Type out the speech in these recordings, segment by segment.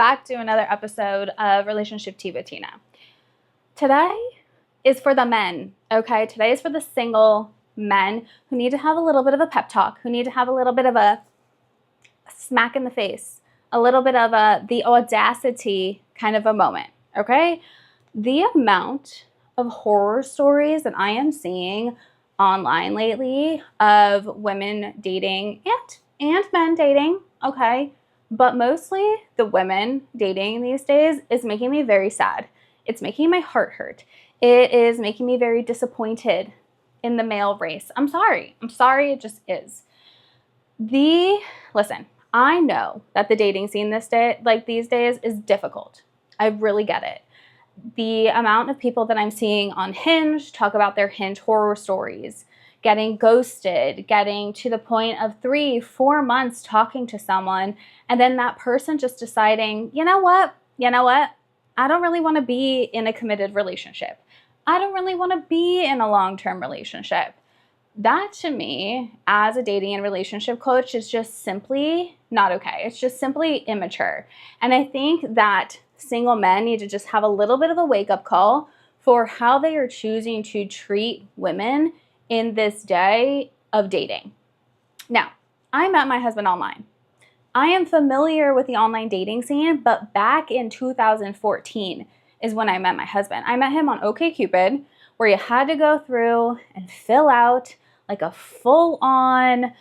back to another episode of Relationship Tea with Tina. Today is for the men, okay? Today is for the single men who need to have a little bit of a pep talk, who need to have a little bit of a smack in the face, a little bit of the audacity kind of a moment, okay? The amount of horror stories that I am seeing online lately of women dating and men dating, okay? But mostly the women dating these days is making me very sad. It's making my heart hurt. It is making me very disappointed in the male race. I'm sorry, it just is. Listen, I know that the dating scene these days is difficult. I really get it. The amount of people that I'm seeing on Hinge talk about their Hinge horror stories, getting ghosted, getting to the point of 3-4 months talking to someone, and then that person just deciding, you know what? I don't really want to be in a committed relationship. I don't really want to be in a long-term relationship. That to me, as a dating and relationship coach, is just simply not okay. It's just simply immature. And I think that single men need to just have a little bit of a wake-up call for how they are choosing to treat women in this day of dating. Now, I met my husband online. I am familiar with the online dating scene, but back in 2014 is when I met my husband. I met him on OkCupid, where you had to go through and fill out like a full-on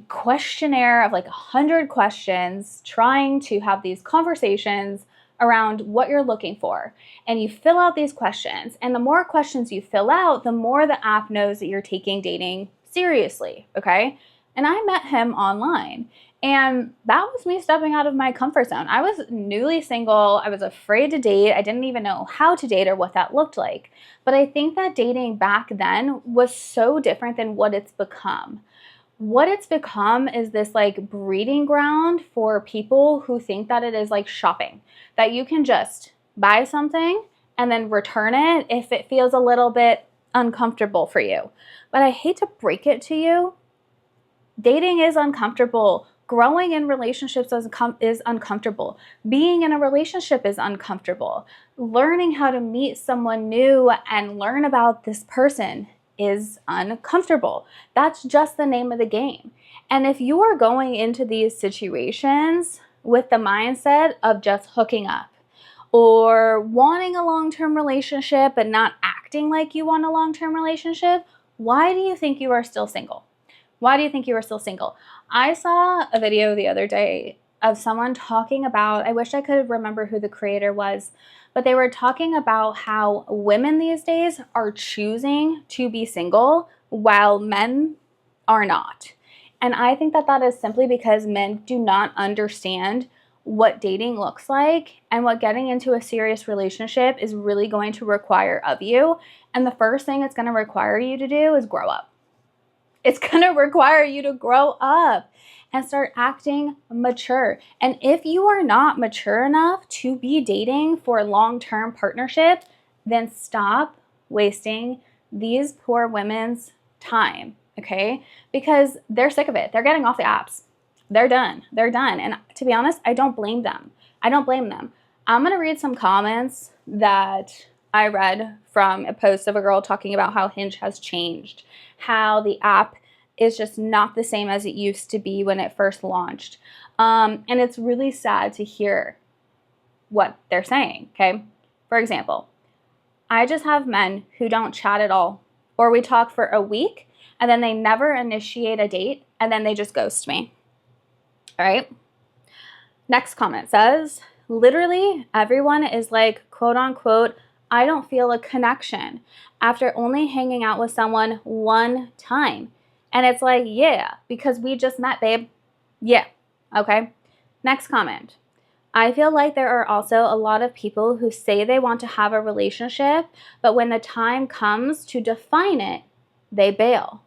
questionnaire of like 100 questions, trying to have these conversations around what you're looking for. And you fill out these questions, and the more questions you fill out, the more the app knows that you're taking dating seriously, okay? And I met him online, and that was me stepping out of my comfort zone. I was newly single. I was afraid to date. I didn't even know how to date or what that looked like. But I think that dating back then was so different than what it's become. What it's become is this like breeding ground for people who think that it is like shopping, that you can just buy something and then return it if it feels a little bit uncomfortable for you. But I hate to break it to you, dating is uncomfortable. Growing in relationships is uncomfortable. Being in a relationship is uncomfortable. Learning how to meet someone new and learn about this person is uncomfortable. That's just the name of the game. And if you are going into these situations with the mindset of just hooking up or wanting a long-term relationship but not acting like you want a long-term relationship, why do you think you are still single? Why do you think you are still single? I saw a video the other day of someone talking about, I wish I could remember who the creator was, but they were talking about how women these days are choosing to be single while men are not. And I think that that is simply because men do not understand what dating looks like and what getting into a serious relationship is really going to require of you. And the first thing it's going to require you to do is grow up. It's going to require you to grow up and start acting mature. And if you are not mature enough to be dating for a long-term partnership, then stop wasting these poor women's time, okay? Because they're sick of it. They're getting off the apps. They're done. And to be honest, I don't blame them. I'm going to read some comments that I read from a post of a girl talking about how Hinge has changed, how the app is just not the same as it used to be when it first launched. And it's really sad to hear what they're saying, okay? For example, I just have men who don't chat at all, or we talk for a week and then they never initiate a date and then they just ghost me, all right? Next comment says, literally everyone is like, quote unquote, I don't feel a connection after only hanging out with someone one time. And it's like, yeah, because we just met, babe. Yeah, okay. Next comment. I feel like there are also a lot of people who say they want to have a relationship, but when the time comes to define it, they bail.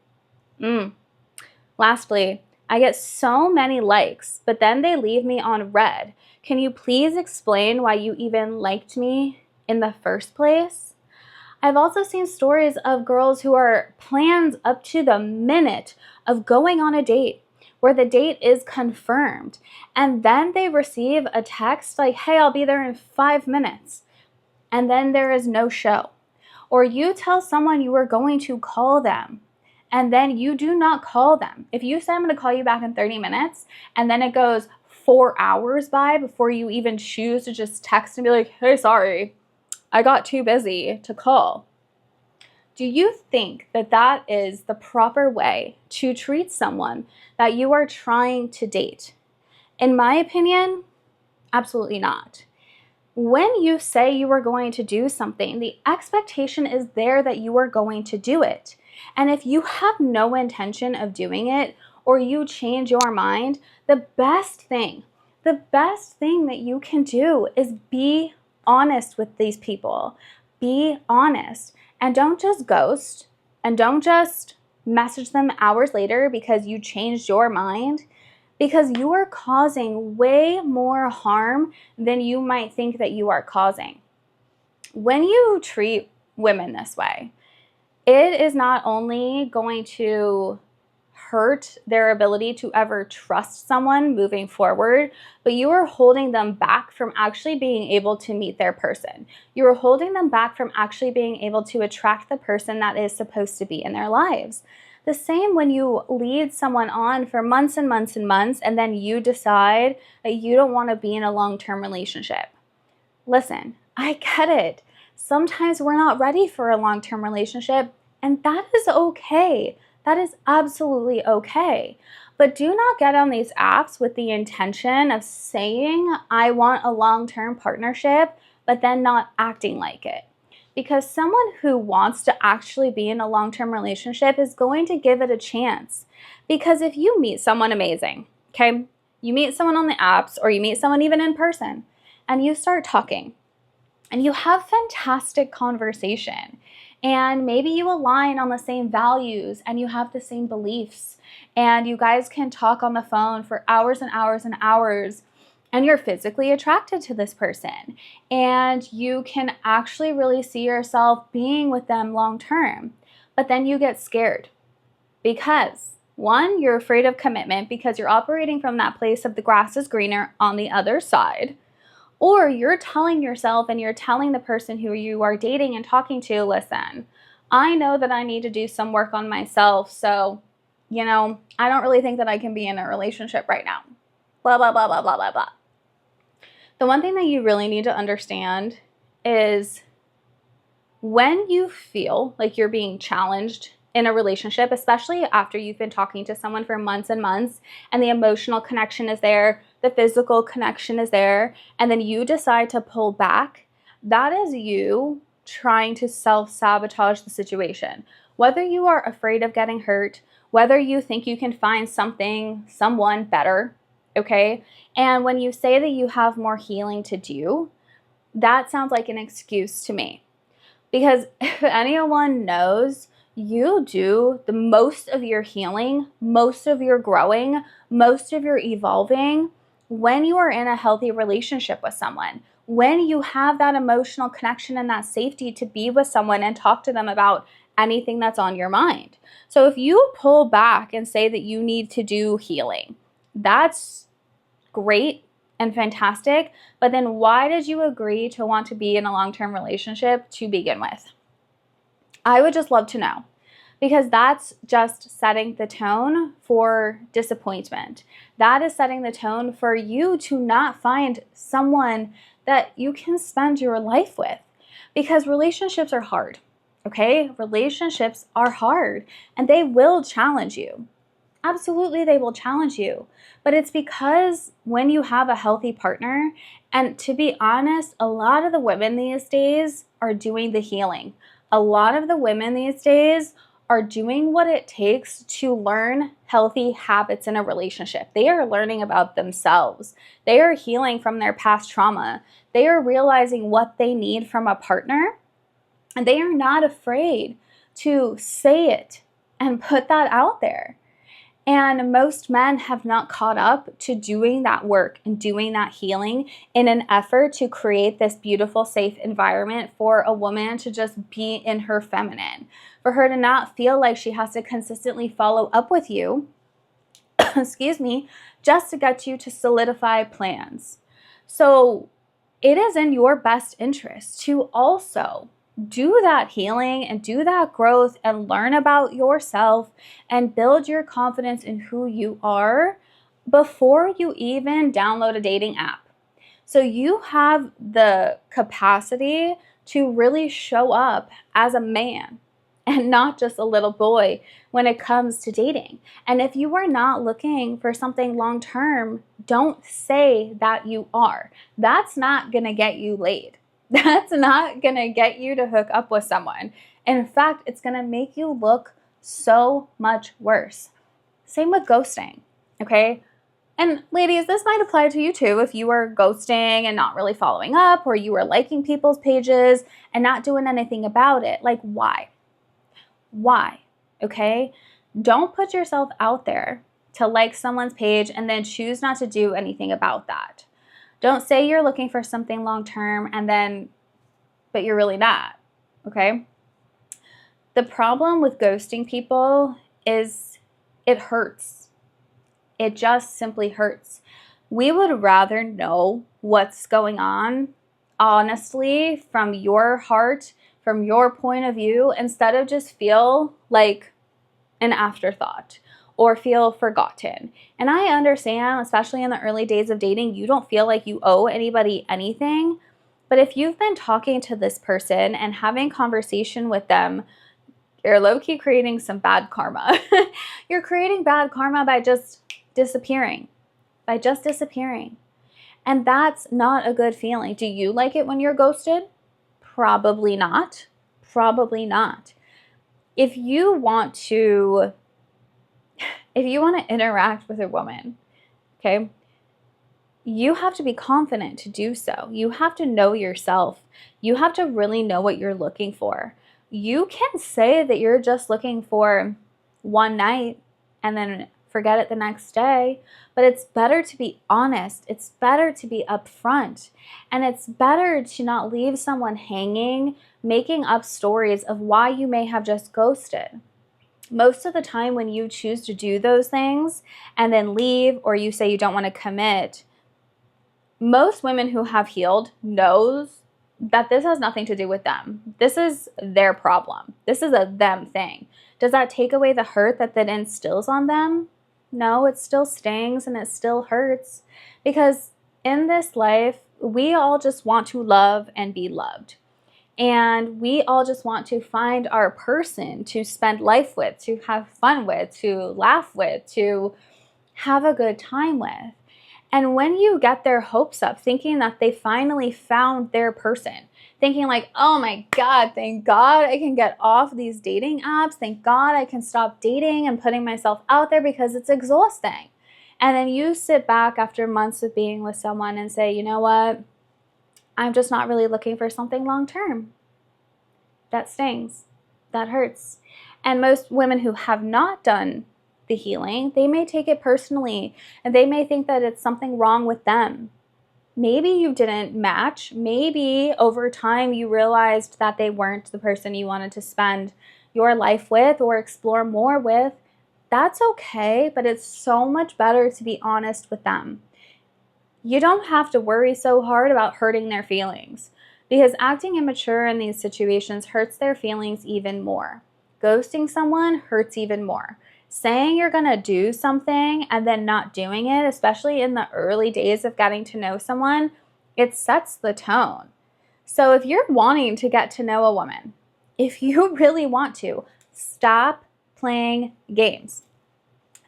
Lastly, I get so many likes, but then they leave me on red. Can you please explain why you even liked me in the first place? I've also seen stories of girls who are planned up to the minute of going on a date where the date is confirmed, and then they receive a text like, hey, I'll be there in 5 minutes, and then there is no show. Or you tell someone you are going to call them, and then you do not call them. If you say, I'm going to call you back in 30 minutes, and then it goes 4 hours by before you even choose to just text and be like, hey, sorry, I got too busy to call. Do you think that that is the proper way to treat someone that you are trying to date? In my opinion, absolutely not. When you say you are going to do something, the expectation is there that you are going to do it. And if you have no intention of doing it, or you change your mind, the best thing that you can do is be honest with these people. Be honest, and don't just ghost, and don't just message them hours later because you changed your mind, because you are causing way more harm than you might think that you are causing. When you treat women this way, it is not only going to hurt their ability to ever trust someone moving forward, but you are holding them back from actually being able to meet their person. You are holding them back from actually being able to attract the person that is supposed to be in their lives. The same when you lead someone on for months and months and months, and then you decide that you don't want to be in a long-term relationship. Listen, I get it. Sometimes we're not ready for a long-term relationship, and that is okay. That is absolutely okay. But do not get on these apps with the intention of saying, I want a long-term partnership, but then not acting like it. Because someone who wants to actually be in a long-term relationship is going to give it a chance. Because if you meet someone amazing, okay, you meet someone on the apps, or you meet someone even in person, and you start talking, and you have fantastic conversation, and maybe you align on the same values, and you have the same beliefs, and you guys can talk on the phone for hours and hours and hours, and you're physically attracted to this person, and you can actually really see yourself being with them long term. But then you get scared because, one, you're afraid of commitment because you're operating from that place of the grass is greener on the other side. Or you're telling yourself and you're telling the person who you are dating and talking to, listen, I know that I need to do some work on myself, so, I don't really think that I can be in a relationship right now. Blah, blah, blah, blah, blah, blah, blah. The one thing that you really need to understand is when you feel like you're being challenged in a relationship, especially after you've been talking to someone for months and months, and the emotional connection is there, the physical connection is there, and then you decide to pull back, that is you trying to self-sabotage the situation. Whether you are afraid of getting hurt, whether you think you can find someone better, okay? And when you say that you have more healing to do, that sounds like an excuse to me. Because if anyone knows, you do the most of your healing, most of your growing, most of your evolving when you are in a healthy relationship with someone, when you have that emotional connection and that safety to be with someone and talk to them about anything that's on your mind. So if you pull back and say that you need to do healing, that's great and fantastic, but then why did you agree to want to be in a long-term relationship to begin with? I would just love to know, because that's just setting the tone for disappointment. That is setting the tone for you to not find someone that you can spend your life with, because relationships are hard, okay? Relationships are hard, and they will challenge you. Absolutely, they will challenge you. But it's because when you have a healthy partner, and to be honest, a lot of the women these days are doing the healing. A lot of the women these days are doing what it takes to learn healthy habits in a relationship. They are learning about themselves. They are healing from their past trauma. They are realizing what they need from a partner, and they are not afraid to say it and put that out there. And most men have not caught up to doing that work and doing that healing in an effort to create this beautiful, safe environment for a woman to just be in her feminine, for her to not feel like she has to consistently follow up with you excuse me, just to get you to solidify plans. So it is in your best interest to also do that healing and do that growth and learn about yourself and build your confidence in who you are before you even download a dating app. So you have the capacity to really show up as a man and not just a little boy when it comes to dating. And if you are not looking for something long term, don't say that you are. That's not going to get you laid. That's not going to get you to hook up with someone. In fact, it's going to make you look so much worse. Same with ghosting, okay? And ladies, this might apply to you too if you were ghosting and not really following up, or you were liking people's pages and not doing anything about it. Like, why? Why? Okay? Don't put yourself out there to like someone's page and then choose not to do anything about that. Don't say you're looking for something long term but you're really not. Okay? The problem with ghosting people is it hurts. It just simply hurts. We would rather know what's going on, honestly, from your heart, from your point of view, instead of just feel like an afterthought or feel forgotten. And I understand, especially in the early days of dating, you don't feel like you owe anybody anything. But if you've been talking to this person and having conversation with them, you're low-key creating some bad karma. You're creating bad karma by just disappearing. And that's not a good feeling. Do you like it when you're ghosted? Probably not. Probably not. If you want to interact with a woman, okay, you have to be confident to do so. You have to know yourself. You have to really know what you're looking for. You can say that you're just looking for one night and then forget it the next day, but it's better to be honest. It's better to be upfront, and it's better to not leave someone hanging, making up stories of why you may have just ghosted. Most of the time when you choose to do those things and then leave, or you say you don't want to commit, most women who have healed knows that this has nothing to do with them. This is their problem. This is a them thing. Does that take away the hurt that instills on them? No, it still stings and it still hurts, because in this life, we all just want to love and be loved. And we all just want to find our person to spend life with, to have fun with, to laugh with, to have a good time with. And when you get their hopes up, thinking that they finally found their person, thinking like, oh my God, thank God I can get off these dating apps. Thank God I can stop dating and putting myself out there because it's exhausting. And then you sit back after months of being with someone and say, you know what? I'm just not really looking for something long term. That stings. That hurts. And most women who have not done the healing, they may take it personally and they may think that it's something wrong with them. Maybe you didn't match. Maybe over time you realized that they weren't the person you wanted to spend your life with or explore more with. That's okay, but it's so much better to be honest with them. You don't have to worry so hard about hurting their feelings, because acting immature in these situations hurts their feelings even more. Ghosting someone hurts even more. Saying you're going to do something and then not doing it, especially in the early days of getting to know someone, it sets the tone. So if you're wanting to get to know a woman, if you really want to, stop playing games.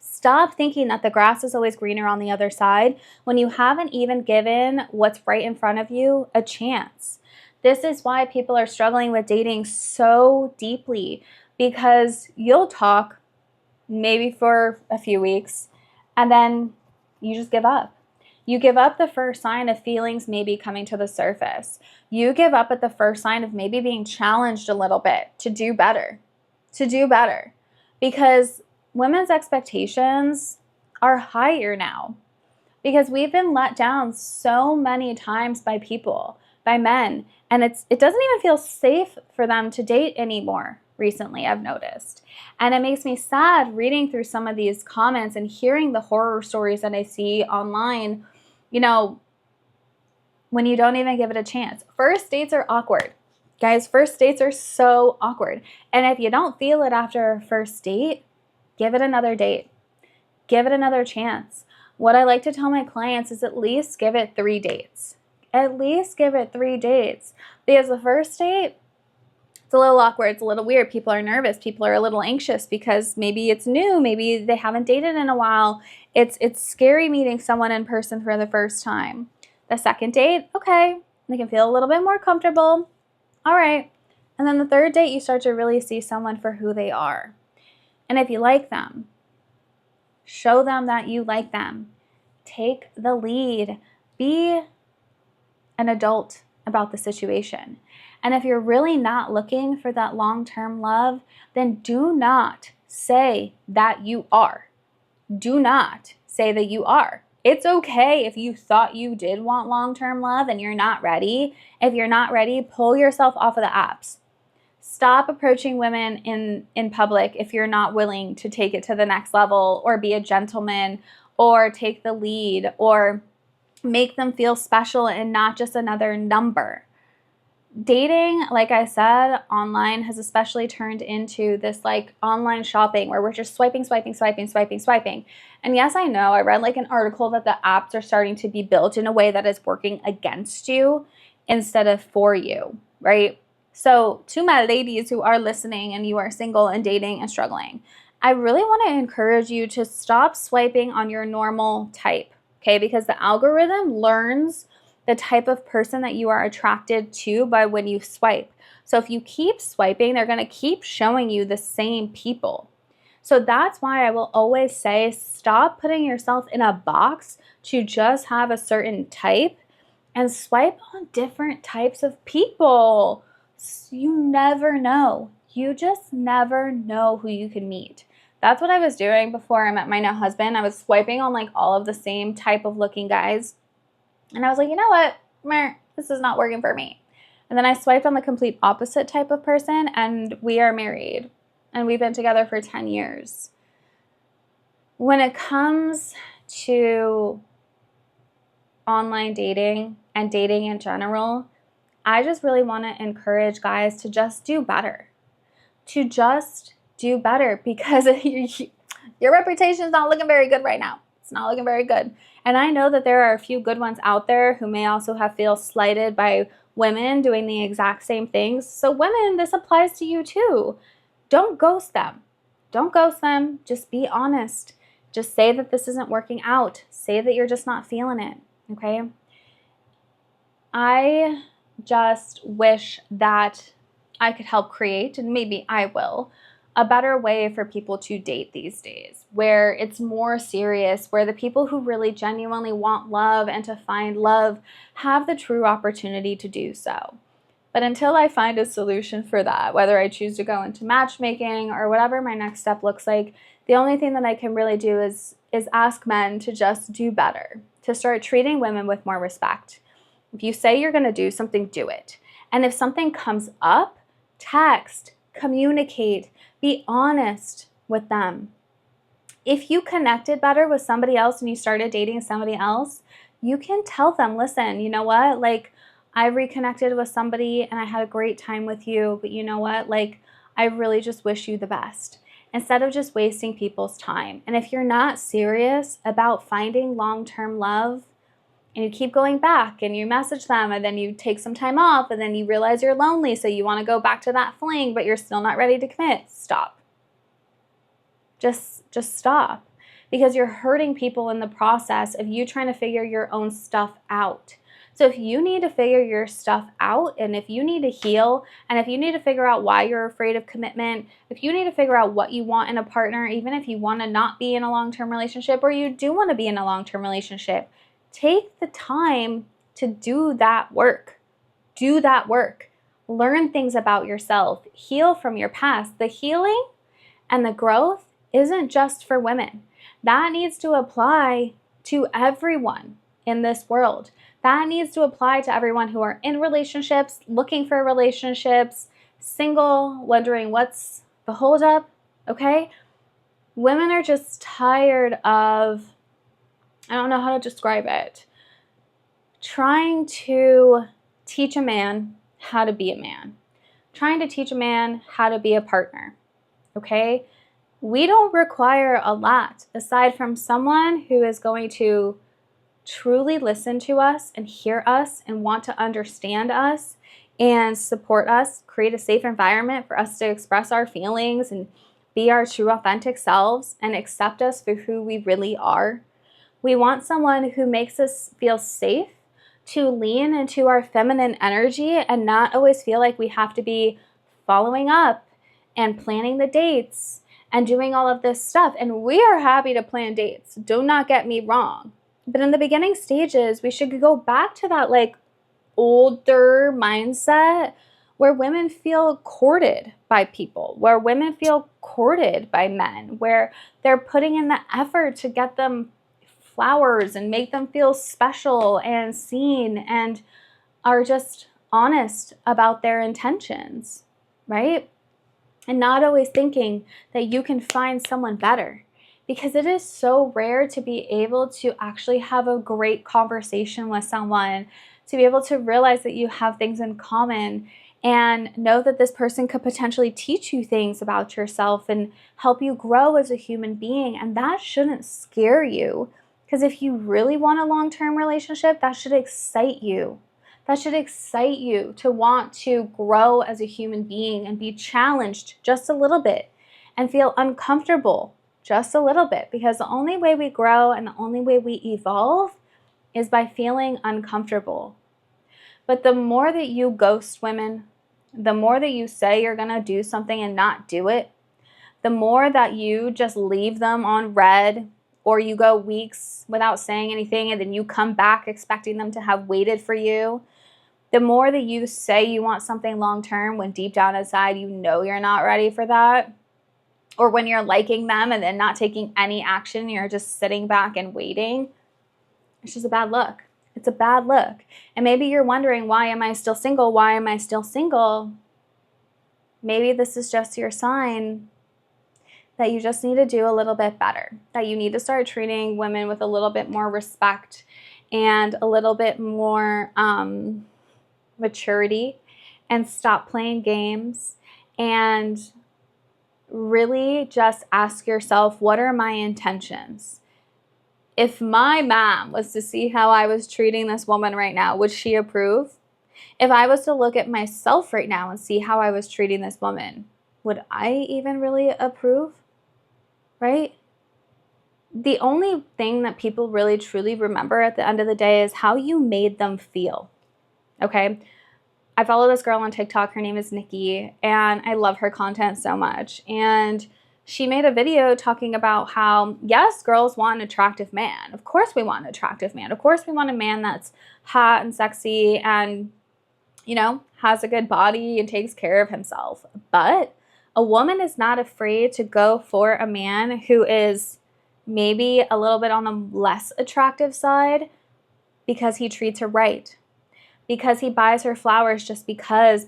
Stop thinking that the grass is always greener on the other side when you haven't even given what's right in front of you a chance. This is why people are struggling with dating so deeply, because you'll talk maybe for a few weeks and then you just give up. You give up the first sign of feelings maybe coming to the surface. You give up at the first sign of maybe being challenged a little bit to do better. Because women's expectations are higher now, because we've been let down so many times by people, by men, and it doesn't even feel safe for them to date anymore. recently, I've noticed. And it makes me sad reading through some of these comments and hearing the horror stories that I see online, you know, when you don't even give it a chance. First dates are awkward. Guys, first dates are so awkward. And if you don't feel it after a first date, give it another date. Give it another chance. What I like to tell my clients is at least give it 3 dates. At least give it 3 dates. Because the first date, it's a little awkward. It's a little weird. People are nervous. People are a little anxious because maybe it's new. Maybe they haven't dated in a while. It's scary meeting someone in person for the first time. The second date, okay, they can feel a little bit more comfortable. All right. And then the third date, you start to really see someone for who they are. And if you like them, show them that you like them. Take the lead. Be an adult about the situation. And if you're really not looking for that long-term love, then do not say that you are. Do not say that you are. It's okay if you thought you did want long-term love and you're not ready. If you're not ready, pull yourself off of the apps. Stop approaching women in public if you're not willing to take it to the next level or be a gentleman or take the lead or make them feel special and not just another number. Dating, like I said, online has especially turned into this like online shopping where we're just swiping. And yes, I know, I read like an article that the apps are starting to be built in a way that is working against you instead of for you, right? So to my ladies who are listening and you are single and dating and struggling, I really want to encourage you to stop swiping on your normal type, okay? Because the algorithm learns the type of person that you are attracted to by when you swipe. So if you keep swiping, they're going to keep showing you the same people. So that's why I will always say, stop putting yourself in a box to just have a certain type and swipe on different types of people. You never know. You just never know who you can meet. That's what I was doing before I met my now husband. I was swiping on like all of the same type of looking guys. And I was like, you know what? This is not working for me. And then I swiped on the complete opposite type of person and we are married. And we've been together for 10 years. When it comes to online dating and dating in general, I just really want to encourage guys to just do better. To just do better because your reputation is not looking very good right now. It's not looking very good. And I know that there are a few good ones out there who may also feel slighted by women doing the exact same things. So women, this applies to you too. Don't ghost them. Don't ghost them. Just be honest. Just say that this isn't working out. Say that you're just not feeling it. Okay? I just wish that I could help create, and maybe I will, a better way for people to date these days, where it's more serious, where the people who really genuinely want love and to find love have the true opportunity to do so. But until I find a solution for that, whether I choose to go into matchmaking or whatever my next step looks like, the only thing that I can really do is ask men to just do better, to start treating women with more respect. If you say you're going to do something, do it. And if something comes up, text, communicate, be honest with them. If you connected better with somebody else and you started dating somebody else, you can tell them, listen, you know what? Like, I reconnected with somebody and I had a great time with you, but you know what? Like, I really just wish you the best. Instead of just wasting people's time. And if you're not serious about finding long-term love, and you keep going back and you message them and then you take some time off and then you realize you're lonely, so you want to go back to that fling, but you're still not ready to commit, stop. Just stop. Because you're hurting people in the process of you trying to figure your own stuff out. So if you need to figure your stuff out, and if you need to heal, and if you need to figure out why you're afraid of commitment, if you need to figure out what you want in a partner, even if you want to not be in a long-term relationship or you do want to be in a long-term relationship, take the time to do that work. Do that work. Learn things about yourself. Heal from your past. The healing and the growth isn't just for women. That needs to apply to everyone in this world. That needs to apply to everyone who are in relationships, looking for relationships, single, wondering what's the holdup, okay? Women are just tired of, I don't know how to describe it, trying to teach a man how to be a man, trying to teach a man how to be a partner, okay? We don't require a lot aside from someone who is going to truly listen to us and hear us and want to understand us and support us, create a safe environment for us to express our feelings and be our true authentic selves and accept us for who we really are. We want someone who makes us feel safe to lean into our feminine energy and not always feel like we have to be following up and planning the dates and doing all of this stuff. And we are happy to plan dates. Do not get me wrong. But in the beginning stages, we should go back to that like older mindset where women feel courted by people, where women feel courted by men, where they're putting in the effort to get them flowers and make them feel special and seen and are just honest about their intentions, right? And not always thinking that you can find someone better, because it is so rare to be able to actually have a great conversation with someone, to be able to realize that you have things in common and know that this person could potentially teach you things about yourself and help you grow as a human being. And that shouldn't scare you, because if you really want a long-term relationship, that should excite you. That should excite you to want to grow as a human being and be challenged just a little bit and feel uncomfortable just a little bit, because the only way we grow and the only way we evolve is by feeling uncomfortable. But the more that you ghost women, the more that you say you're going to do something and not do it, the more that you just leave them on red, or you go weeks without saying anything and then you come back expecting them to have waited for you, the more that you say you want something long-term when deep down inside you know you're not ready for that, or when you're liking them and then not taking any action, you're just sitting back and waiting, it's just a bad look. It's a bad look. And maybe you're wondering, why am I still single? Why am I still single? Maybe this is just your sign that you just need to do a little bit better, that you need to start treating women with a little bit more respect and a little bit more maturity, and stop playing games and really just ask yourself, what are my intentions? If my mom was to see how I was treating this woman right now, would she approve? If I was to look at myself right now and see how I was treating this woman, would I even really approve? Right? The only thing that people really truly remember at the end of the day is how you made them feel. Okay? I follow this girl on TikTok. Her name is Nikki, and I love her content so much. And she made a video talking about how, yes, girls want an attractive man. Of course we want an attractive man. Of course we want a man that's hot and sexy and, you know, has a good body and takes care of himself. But a woman is not afraid to go for a man who is maybe a little bit on the less attractive side, because he treats her right, because he buys her flowers just because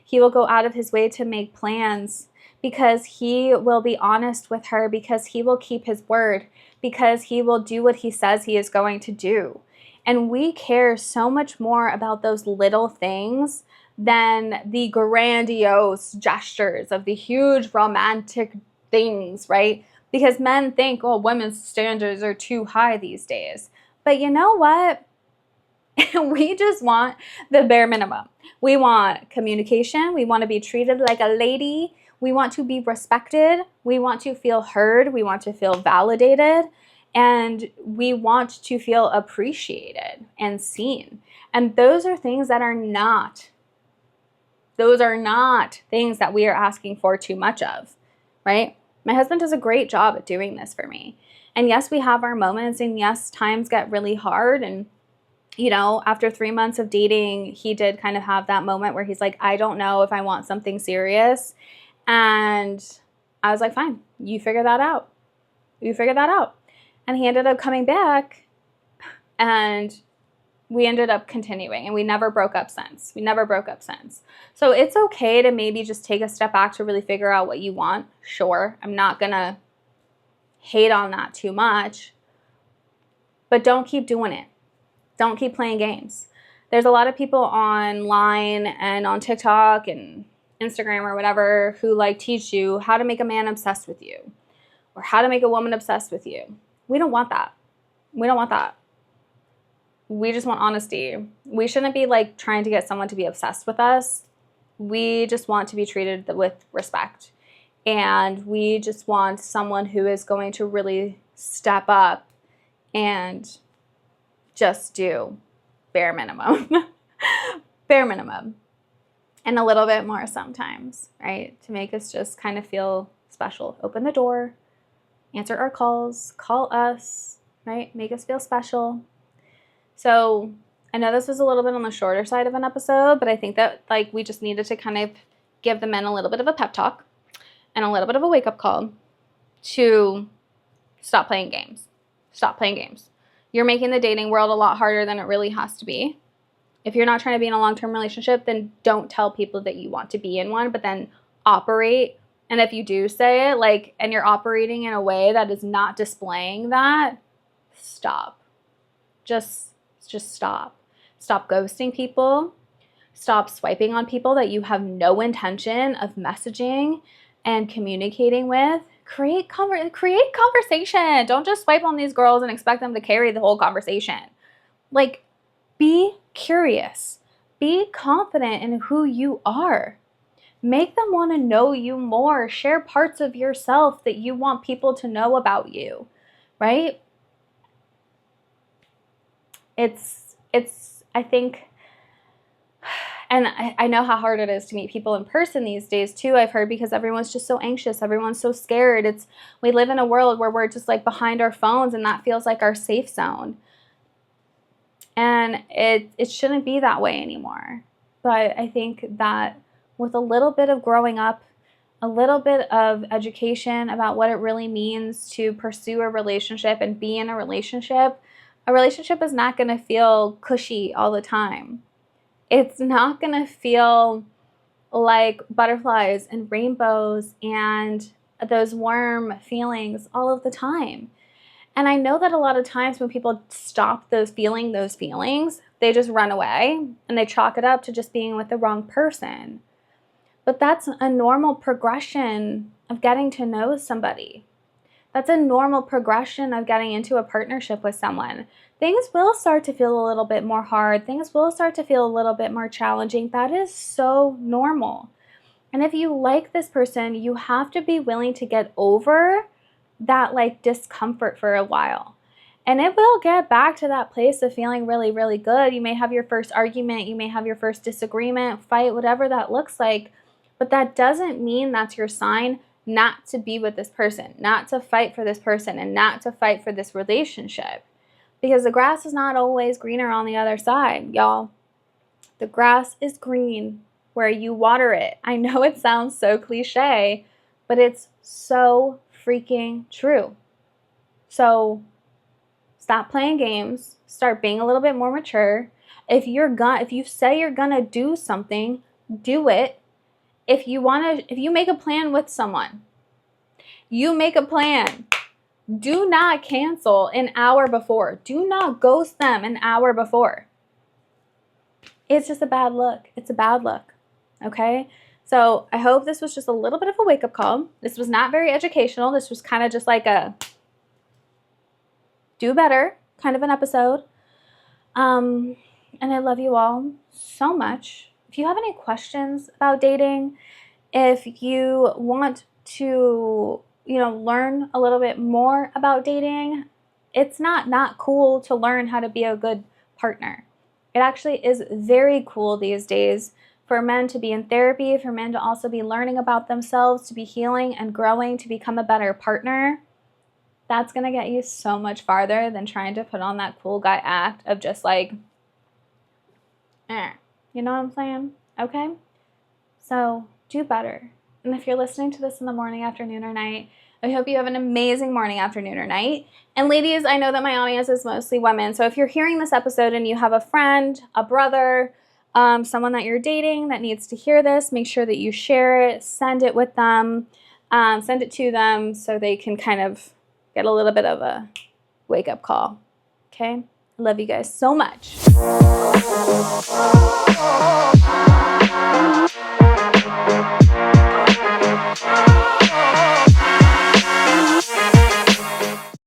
he will go out of his way to make plans, because he will be honest with her, because he will keep his word, because he will do what he says he is going to do. And we care so much more about those little things than the grandiose gestures of the huge romantic things, right? Because men think, oh, women's standards are too high these days. But you know what? We just want the bare minimum. We want communication. We want to be treated like a lady. We want to be respected. We want to feel heard. We want to feel validated. And we want to feel appreciated and seen. And those are things that are not, things that we are asking for too much of, right? My husband does a great job at doing this for me. And yes, we have our moments, and yes, times get really hard. And you know, after 3 months of dating, he did kind of have that moment where he's like, I don't know if I want something serious. And I was like, fine, you figure that out. You figure that out. And he ended up coming back, and we ended up continuing, and we never broke up since. So it's okay to maybe just take a step back to really figure out what you want. Sure, I'm not going to hate on that too much, but don't keep doing it. Don't keep playing games. There's a lot of people online and on TikTok and Instagram or whatever who like teach you how to make a man obsessed with you or how to make a woman obsessed with you. We don't want that. We don't want that. We just want honesty. We shouldn't be like trying to get someone to be obsessed with us. We just want to be treated with respect. And we just want someone who is going to really step up and just do bare minimum. Bare minimum. And a little bit more sometimes, right? To make us just kind of feel special. Open the door, answer our calls, call us, right? Make us feel special. So I know this was a little bit on the shorter side of an episode, but I think that like we just needed to kind of give the men a little bit of a pep talk and a little bit of a wake-up call to stop playing games. Stop playing games. You're making the dating world a lot harder than it really has to be. If you're not trying to be in a long-term relationship, then don't tell people that you want to be in one, but then operate. And if you do say it, like, and you're operating in a way that is not displaying that, stop. Just stop. Stop ghosting people. Stop swiping on people that you have no intention of messaging and communicating with. Create conversation. Don't just swipe on these girls and expect them to carry the whole conversation. Like, be curious. Be confident in who you are. Make them want to know you more. Share parts of yourself that you want people to know about you, right? I think, and I know how hard it is to meet people in person these days too, I've heard, because everyone's just so anxious. Everyone's so scared. We live in a world where we're just like behind our phones, and that feels like our safe zone. And it shouldn't be that way anymore. But I think that with a little bit of growing up, a little bit of education about what it really means to pursue a relationship and be in a relationship is not going to feel cushy all the time. It's not going to feel like butterflies and rainbows and those warm feelings all of the time. And I know that a lot of times when people stop those feelings, they just run away and they chalk it up to just being with the wrong person. But that's a normal progression of getting to know somebody. That's a normal progression of getting into a partnership with someone. Things will start to feel a little bit more hard. Things will start to feel a little bit more challenging. That is so normal. And if you like this person, you have to be willing to get over that like discomfort for a while. And it will get back to that place of feeling really, really good. You may have your first argument. You may have your first disagreement, fight, whatever that looks like. But that doesn't mean that's your sign not to be with this person, not to fight for this person, and not to fight for this relationship. Because the grass is not always greener on the other side, y'all. The grass is green where you water it. I know it sounds so cliche, but it's so freaking true. So stop playing games. Start being a little bit more mature. If you say you're gonna do something, do it. If you make a plan with someone, you make a plan. Do not cancel an hour before. Do not ghost them an hour before. It's just a bad look. It's a bad look. Okay? So I hope this was just a little bit of a wake-up call. This was not very educational. This was kind of just like a do better kind of an episode. And I love you all so much. If you have any questions about dating, if you want to, learn a little bit more about dating, it's not cool to learn how to be a good partner. It actually is very cool these days for men to be in therapy, for men to also be learning about themselves, to be healing and growing, to become a better partner. That's going to get you so much farther than trying to put on that cool guy act of just like, you know what I'm saying? Okay? So do better. And if you're listening to this in the morning, afternoon, or night, I hope you have an amazing morning, afternoon, or night. And ladies, I know that my audience is mostly women, so if you're hearing this episode and you have a friend, a brother, someone that you're dating that needs to hear this, make sure that you share it, send it with them, send it to them so they can kind of get a little bit of a wake-up call. Okay? I love you guys so much.